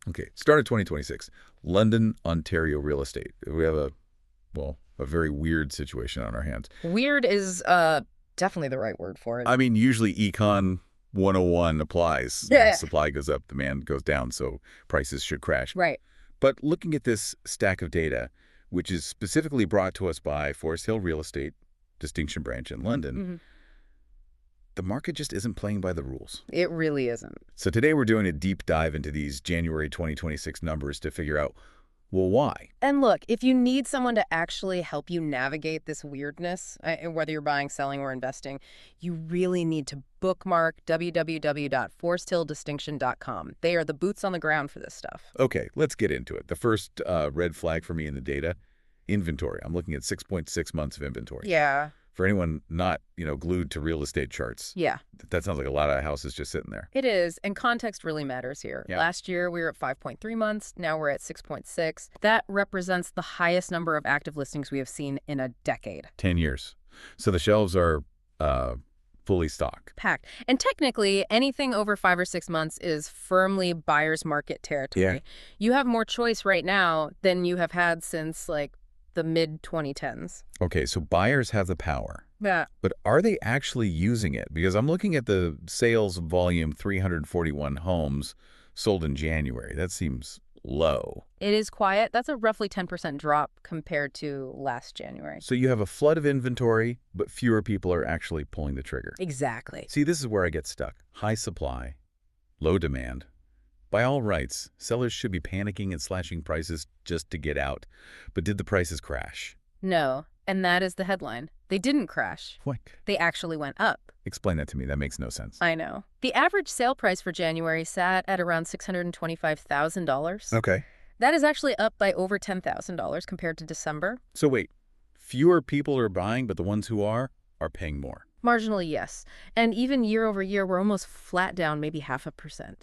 Okay, start of 2026. London, Ontario real estate. We have a very weird situation on our hands. Weird is definitely the right word for it. I mean, usually Econ 101 applies. Yeah. Supply goes up, demand goes down, so prices should crash. Right. But looking at this stack of data, which is specifically brought to us by Forest Hill Real Estate Distinction Branch in London, Hmm. the market just isn't playing by the rules. It really isn't. So today we're doing a deep dive into these January 2026 numbers to figure out, well, why? And look, if you need someone to actually help you navigate this weirdness, whether you're buying, selling, or investing, you really need to bookmark www.foresthilldistinction.com. They are the boots on the ground for this stuff. Okay, let's get into it. The first red flag for me in the data, inventory. I'm looking at 6.6 months of inventory. Yeah. For anyone not, glued to real estate charts, Yeah. that sounds like a lot of houses just sitting there. It is, and context really matters here. Yeah. Last year, we were at 5.3 months. Now we're at 6.6. That represents the highest number of active listings we have seen in a decade. 10 years. So the shelves are fully stocked. Packed. And technically, anything over 5 or 6 months is firmly buyer's market territory. Yeah. You have more choice right now than you have had since, like, the mid-2010s. Okay, so buyers have the power. Yeah. But are they actually using it? Because I'm looking at the sales volume, 341 homes sold in January. That seems low. It is quiet. That's a roughly 10% drop compared to last January. So you have a flood of inventory, but fewer people are actually pulling the trigger. Exactly. See, this is where I get stuck. High supply, low demand. By all rights, sellers should be panicking and slashing prices just to get out. But did the prices crash? No, and that is the headline. They didn't crash. What? They actually went up. Explain that to me. That makes no sense. I know. The average sale price for January sat at around $625,000. Okay. That is actually up by over $10,000 compared to December. So wait, fewer people are buying, but the ones who are paying more. Marginally, yes. And even year over year, we're almost flat down, maybe 0.5%.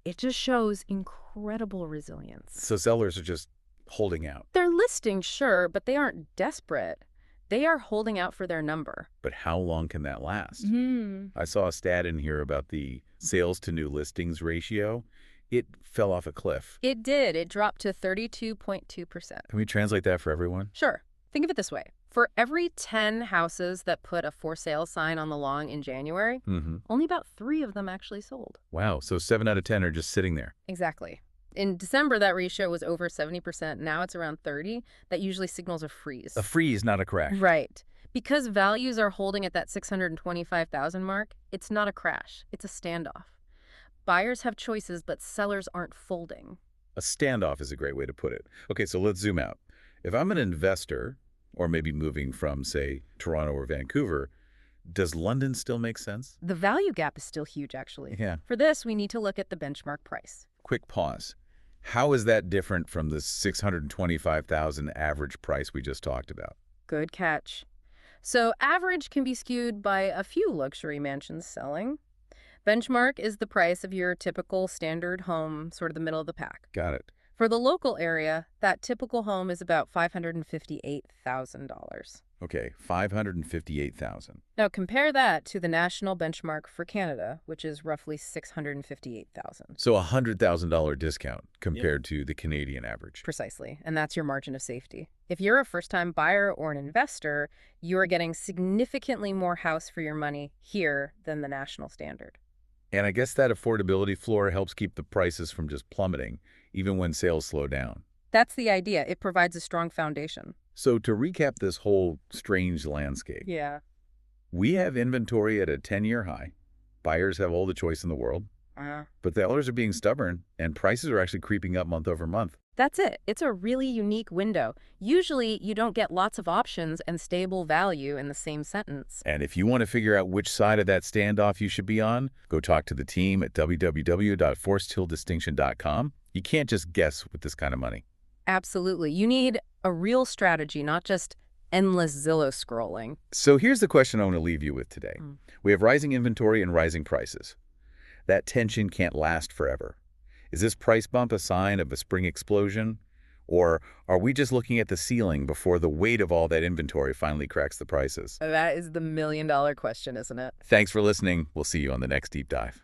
It just shows incredible resilience. So sellers are just holding out. They're listing, sure, but they aren't desperate. They are holding out for their number. But how long can that last? Hmm. I saw a stat in here about the sales to new listings ratio. It fell off a cliff. It did. It dropped to 32.2%. Can we translate that for everyone? Sure. Think of it this way. For every 10 houses that put a for sale sign on the lawn in January, only about 3 of them actually sold. Wow, so 7 out of 10 are just sitting there. Exactly. In December, that ratio was over 70%. Now it's around 30. That usually signals a freeze. A freeze, not a crash. Right. Because values are holding at that 625,000 mark, it's not a crash. It's a standoff. Buyers have choices, but sellers aren't folding. A standoff is a great way to put it. Okay, so let's zoom out. If I'm an investor, or maybe moving from, say, Toronto or Vancouver, does London still make sense? The value gap is still huge, actually. Yeah. For this, we need to look at the benchmark price. Quick pause. How is that different from the 625,000 average price we just talked about? Good catch. So average can be skewed by a few luxury mansions selling. Benchmark is the price of your typical standard home, sort of the middle of the pack. Got it. For the local area, that typical home is about $558,000. Okay, 558,000. Now compare that to the national benchmark for Canada, which is roughly $658,000. So a $100,000 discount compared to the Canadian average. Precisely, and that's your margin of safety. If you're a first-time buyer or an investor, you're getting significantly more house for your money here than the national standard. And I guess that affordability floor helps keep the prices from just plummeting, even when sales slow down. That's the idea. It provides a strong foundation. So to recap this whole strange landscape, Yeah. we have inventory at a 10-year high. Buyers have all the choice in the world, but the sellers are being stubborn, and prices are actually creeping up month over month. That's it. It's a really unique window. Usually, you don't get lots of options and stable value in the same sentence. And if you want to figure out which side of that standoff you should be on, go talk to the team at www.foresthilldistinction.com. You can't just guess with this kind of money. Absolutely. You need a real strategy, not just endless Zillow scrolling. So here's the question I want to leave you with today. We have rising inventory and rising prices. That tension can't last forever. Is this price bump a sign of a spring explosion? Or are we just looking at the ceiling before the weight of all that inventory finally cracks the prices? That is the million-dollar question, isn't it? Thanks for listening. We'll see you on the next Deep Dive.